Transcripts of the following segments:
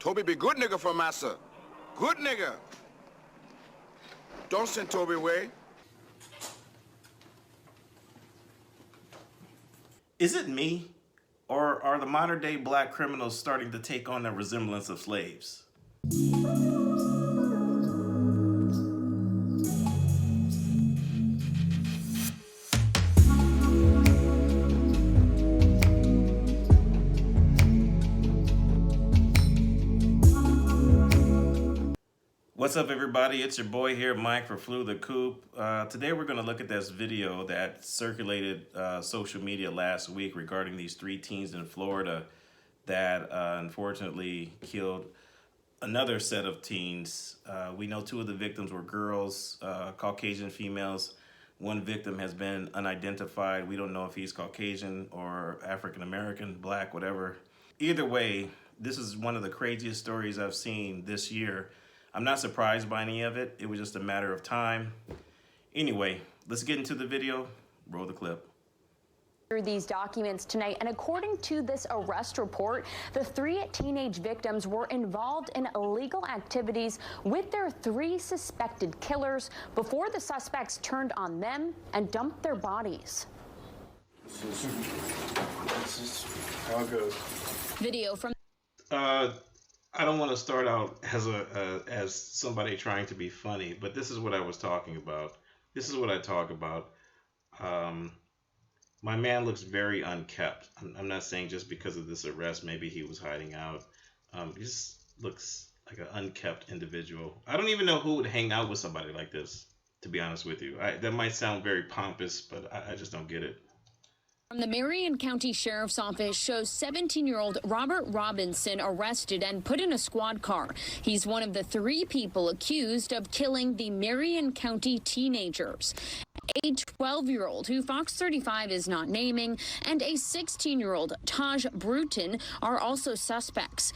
Toby be good nigga for massa. Good nigga. Don't send Toby away. Is it me, or are the modern day black criminals starting to take on the resemblance of slaves? What's up, everybody? It's your boy here, Mike for Flew the Coop. Today we're going to look at this video that circulated social media last week regarding these 3 teens in Florida that unfortunately killed another set of teens. We know 2 of the victims were girls, Caucasian females. One victim has been unidentified. We don't know if he's Caucasian or African American, black, whatever. Either way, this is one of the craziest stories I've seen this year. I'm not surprised by any of it. It was just a matter of time. Anyway, let's get into the video. Roll the clip. These documents tonight, and according to this arrest report, the 3 teenage victims were involved in illegal activities with their 3 suspected killers before the suspects turned on them and dumped their bodies. This is how it goes. Video from I don't want to start out as somebody trying to be funny, but this is what I was talking about. This is what I talk about. My man looks very unkept. I'm not saying just because of this arrest, maybe he was hiding out. He just looks like an unkept individual. I don't even know who would hang out with somebody like this, to be honest with you. That might sound very pompous, but I just don't get it. From the Marion County Sheriff's Office shows 17-year-old Robert Robinson arrested and put in a squad car. He's one of the 3 people accused of killing the Marion County teenagers. A 12-year-old, who Fox 35 is not naming, and a 16-year-old, Taj Bruton, are also suspects.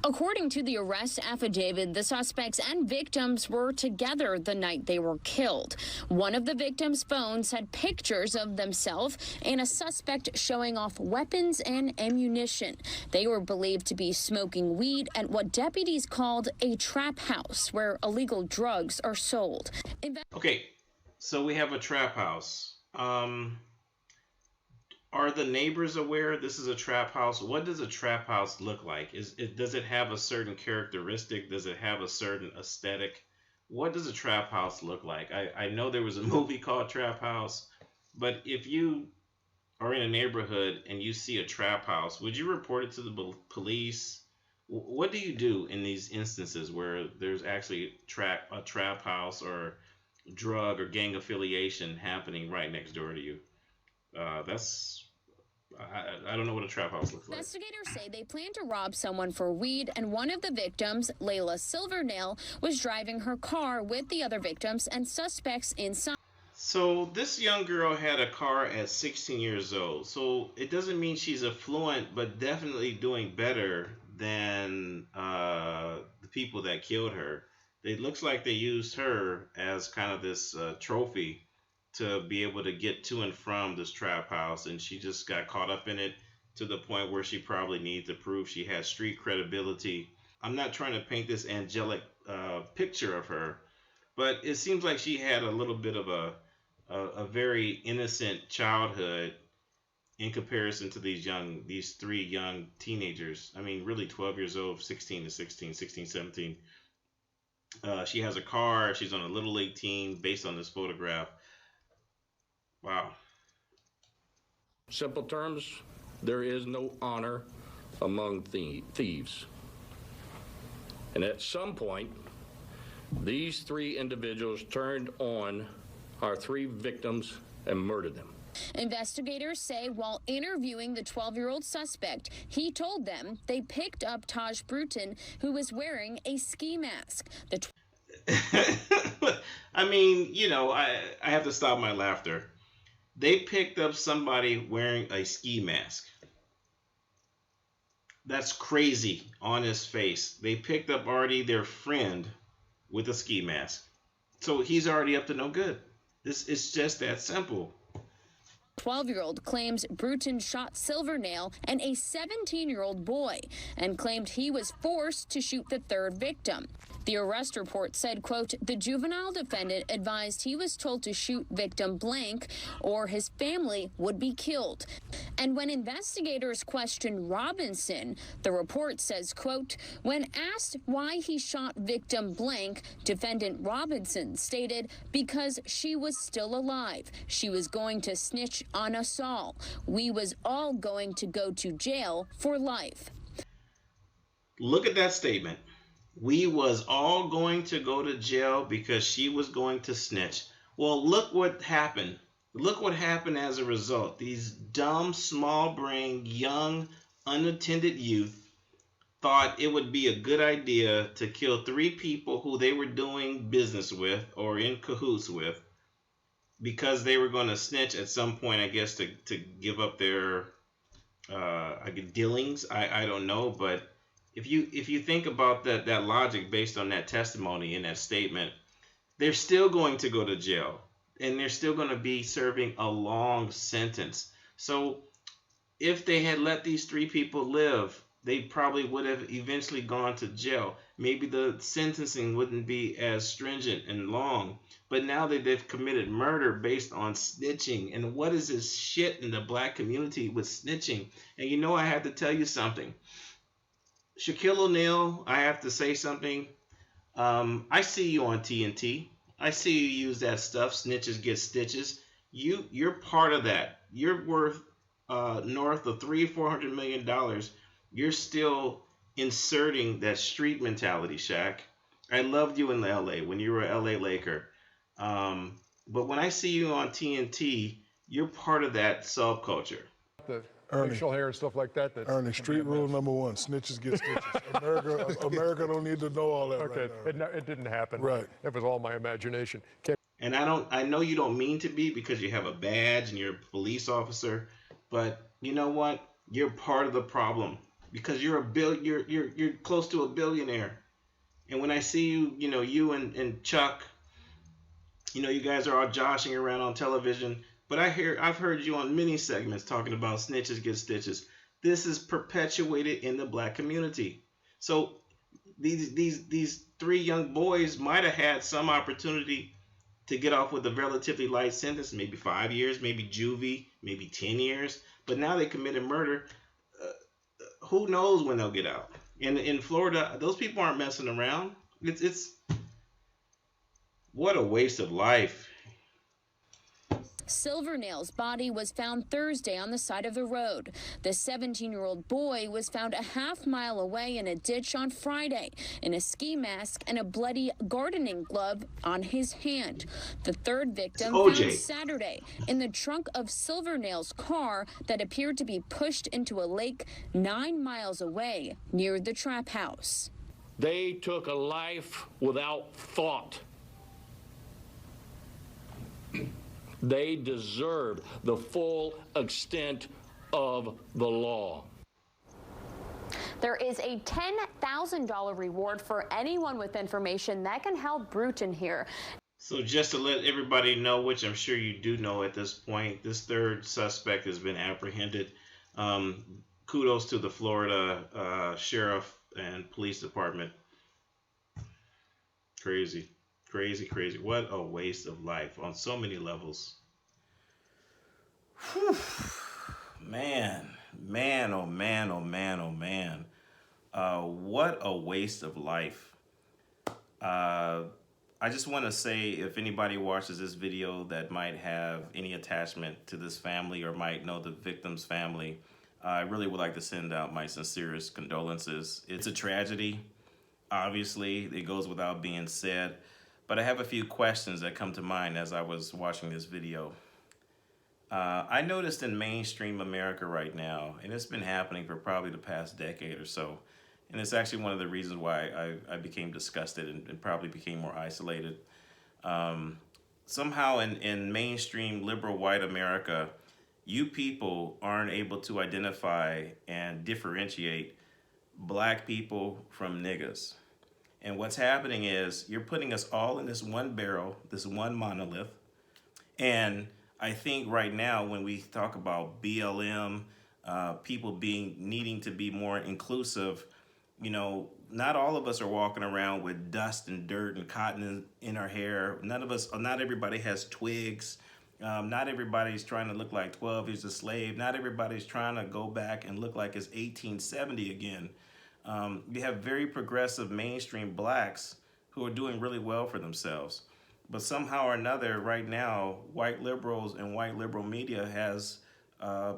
According to the arrest affidavit, the suspects and victims were together the night they were killed. One of the victims' phones had pictures of themselves and a suspect showing off weapons and ammunition. They were believed to be smoking weed at what deputies called a trap house, where illegal drugs are sold. Okay, so we have a trap house. Are the neighbors aware this is a trap house? What does a trap house look like? Does it have a certain characteristic? Does it have a certain aesthetic? What does a trap house look like? I know there was a movie called Trap House, but if you are in a neighborhood and you see a trap house, would you report it to the police? What do you do in these instances where there's actually a trap house or drug or gang affiliation happening right next door to you? I don't know what a trap house looks like. Investigators say they plan to rob someone for weed, and one of the victims, Layla Silvernail, was driving her car with the other victims and suspects inside. So this young girl had a car at 16 years old. So it doesn't mean she's affluent, but definitely doing better than the people that killed her. It looks like they used her as kind of this trophy to be able to get to and from this trap house, and she just got caught up in it to the point where she probably needs to prove she has street credibility. I'm not trying to paint this angelic picture of her, but it seems like she had a little bit of a very innocent childhood in comparison to these 3 young teenagers. I mean, really 12 years old, 16 to 16, 17. She has a car. She's on a little league team based on this photograph. Wow. Simple terms, there is no honor among thieves. And at some point, these 3 individuals turned on our 3 victims and murdered them. Investigators say while interviewing the 12-year-old suspect, he told them they picked up Taj Bruton, who was wearing a ski mask. I mean, you know, I have to stop my laughter. They picked up somebody wearing a ski mask. That's crazy on his face. They picked up already their friend with a ski mask. So he's already up to no good. This is just that simple. 12-year-old claims Bruton shot Silvernail and a 17-year-old boy and claimed he was forced to shoot the third victim. The arrest report said, quote, the juvenile defendant advised he was told to shoot victim blank or his family would be killed. And when investigators questioned Robinson, the report says, quote, when asked why he shot victim blank, defendant Robinson stated because she was still alive. She was going to snitch on us all. We was all going to go to jail for life. Look at that statement. We was all going to go to jail because she was going to snitch. Well, look what happened. Look what happened as a result. These dumb, small-brained, young, unattended youth thought it would be a good idea to kill 3 people who they were doing business with or in cahoots with because they were going to snitch at some point, I guess, to give up their dealings. I don't know, but if you think about that logic based on that testimony and that statement, they're still going to go to jail and they're still going to be serving a long sentence. So if they had let these 3 people live, they probably would have eventually gone to jail. Maybe the sentencing wouldn't be as stringent and long, but now that they've committed murder based on snitching, and what is this shit in the black community with snitching? And you know, I have to tell you something. Shaquille O'Neal, I have to say something. I see you on TNT. I see you use that stuff, snitches get stitches. You're part of that. You're worth north of $300-400 million. You're still inserting that street mentality, Shaq. I loved you in LA when you were an LA Laker. But when I see you on TNT, you're part of that subculture. The facial hair and stuff like that. Ernie, street rule number 1, snitches get stitches. America don't need to know all that Okay, right now. it didn't happen. Right. It was all my imagination. And I know you don't mean to be because you have a badge and you're a police officer, but you know what? You're part of the problem because you're close to a billionaire. And when I see you, you and Chuck, you guys are all joshing around on television. But I've heard you on many segments talking about snitches get stitches. This is perpetuated in the black community. So these 3 young boys might have had some opportunity to get off with a relatively light sentence, maybe 5 years, maybe juvie, maybe 10 years. But now they committed murder. Who knows when they'll get out? In Florida, those people aren't messing around. It's what a waste of life. Silvernail's body was found Thursday on the side of the road. The 17-year-old boy was found a half-mile away in a ditch on Friday in a ski mask and a bloody gardening glove on his hand. The third victim found Saturday in the trunk of Silvernail's car that appeared to be pushed into a lake 9 miles away near the trap house. They took a life without thought. They deserve the full extent of the law. There is a $10,000 reward for anyone with information that can help Bruton here. So just to let everybody know, which I'm sure you do know at this point, this third suspect has been apprehended. Kudos to the Florida Sheriff and Police Department. Crazy. Crazy, crazy. What a waste of life on so many levels. Whew. Man, oh man, oh man, oh man. What a waste of life. I just want to say, if anybody watches this video that might have any attachment to this family or might know the victim's family, I really would like to send out my sincerest condolences. It's a tragedy. Obviously, it goes without being said. But I have a few questions that come to mind as I was watching this video. I noticed in mainstream America right now, and it's been happening for probably the past decade or so, and it's actually one of the reasons why I became disgusted and probably became more isolated. Somehow in mainstream liberal white America, you people aren't able to identify and differentiate black people from niggas. And what's happening is you're putting us all in this one barrel, this one monolith. And I think right now when we talk about BLM, people needing to be more inclusive, not all of us are walking around with dust and dirt and cotton in our hair. Not everybody has twigs. Not everybody's trying to look like 12 Years a Slave. Not everybody's trying to go back and look like it's 1870 again. You have very progressive mainstream blacks who are doing really well for themselves. But somehow or another, right now, white liberals and white liberal media has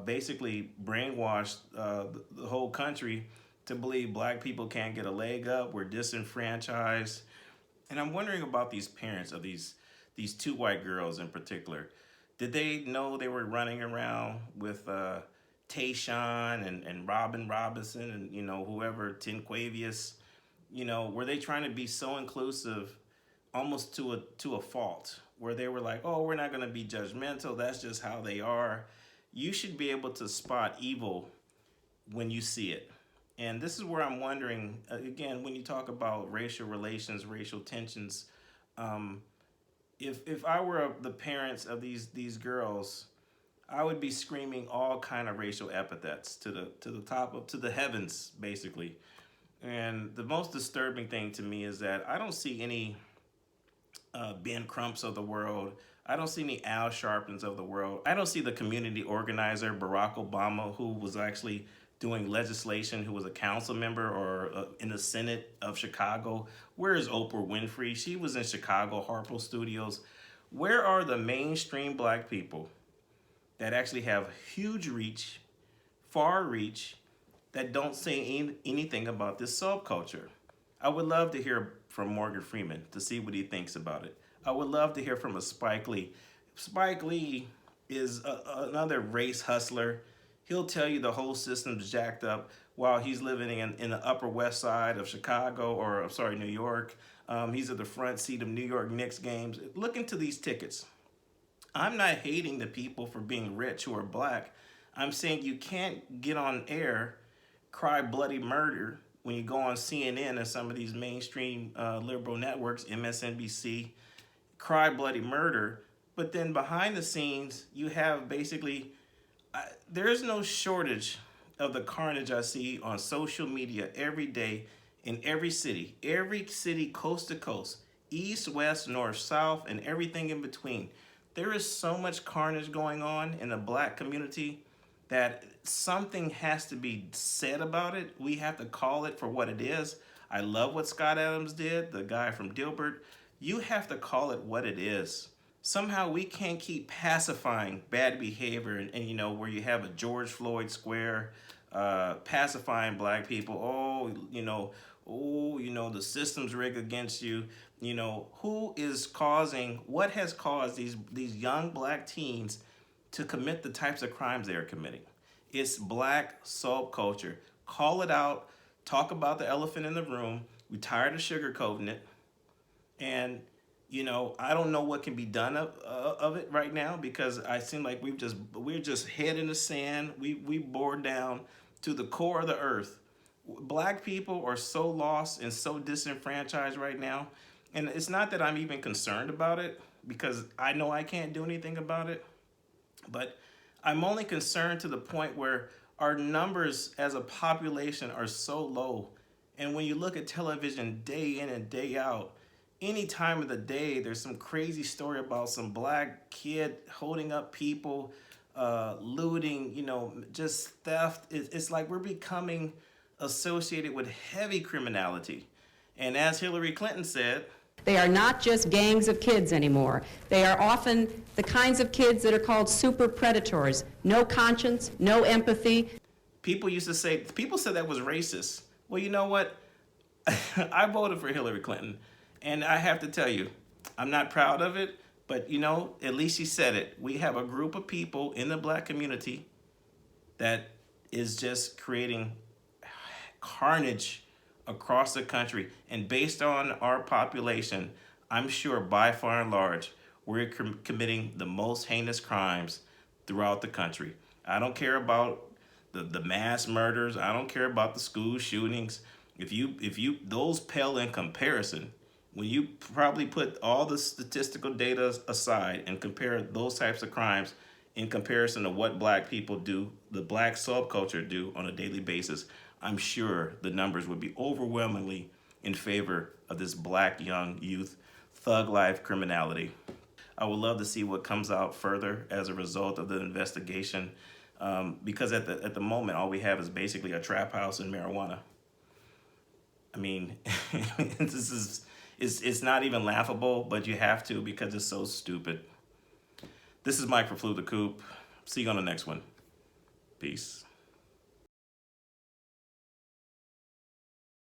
basically brainwashed the whole country to believe black people can't get a leg up, we're disenfranchised. And I'm wondering about these parents of these two white girls in particular. Did they know they were running around with Tayshawn and Robin Robinson and, whoever, Tinquavius? Were they trying to be so inclusive almost to a fault, where they were like, oh, we're not going to be judgmental, that's just how they are? You should be able to spot evil when you see it. And this is where I'm wondering, again, when you talk about racial relations, racial tensions, if I were the parents of these girls, I would be screaming all kind of racial epithets to the heavens, basically. And the most disturbing thing to me is that I don't see any Ben Crumps of the world. I don't see any Al Sharptons of the world. I don't see the community organizer, Barack Obama, who was actually doing legislation, who was a council member or in the Senate of Chicago. Where is Oprah Winfrey? She was in Chicago, Harpo Studios. Where are the mainstream black people that actually have huge reach, far reach, that don't say anything about this subculture? I would love to hear from Morgan Freeman to see what he thinks about it. I would love to hear from a Spike Lee. Spike Lee is another race hustler. He'll tell you the whole system's jacked up while he's living in the Upper West Side of Chicago, or I'm sorry, New York. He's at the front seat of New York Knicks games. Look into these tickets. I'm not hating the people for being rich who are black. I'm saying you can't get on air, cry bloody murder when you go on CNN and some of these mainstream liberal networks, MSNBC, cry bloody murder, but then behind the scenes, you have basically, there is no shortage of the carnage I see on social media every day in every city coast to coast, east, west, north, south, and everything in between. There is so much carnage going on in the black community that something has to be said about it. We have to call it for what it is. I love what Scott Adams did, the guy from Dilbert. You have to call it what it is. Somehow we can't keep pacifying bad behavior and where you have a George Floyd Square pacifying black people. The system's rigged against you. What has caused these young black teens to commit the types of crimes they are committing? It's black subculture. Call it out. Talk about the elephant in the room. We're tired of sugarcoating it. And, I don't know what can be done of it right now, because I seem like we're just head in the sand. We bored down to the core of the earth. Black people are so lost and so disenfranchised right now. And it's not that I'm even concerned about it, because I know I can't do anything about it. But I'm only concerned to the point where our numbers as a population are so low. And when you look at television day in and day out, any time of the day, there's some crazy story about some black kid holding up people, looting, just theft. It's like we're becoming associated with heavy criminality. And as Hillary Clinton said, they are not just gangs of kids anymore. They are often the kinds of kids that are called super predators. No conscience, no empathy. People said that was racist. Well, you know what? I voted for Hillary Clinton. And I have to tell you, I'm not proud of it, but at least she said it. We have a group of people in the black community that is just creating carnage across the country. And based on our population, I'm sure by far and large, we're committing the most heinous crimes throughout the country. I don't care about the mass murders. I don't care about the school shootings. If you those pale in comparison when you probably put all the statistical data aside and compare those types of crimes in comparison to what black people do, the black subculture do on a daily basis, I'm sure the numbers would be overwhelmingly in favor of this black young youth thug life criminality. I would love to see what comes out further as a result of the investigation, because at the moment, all we have is basically a trap house and marijuana. I mean, it's not even laughable, but you have to because it's so stupid. This is Mike for Flew the Coop. See you on the next one. Peace.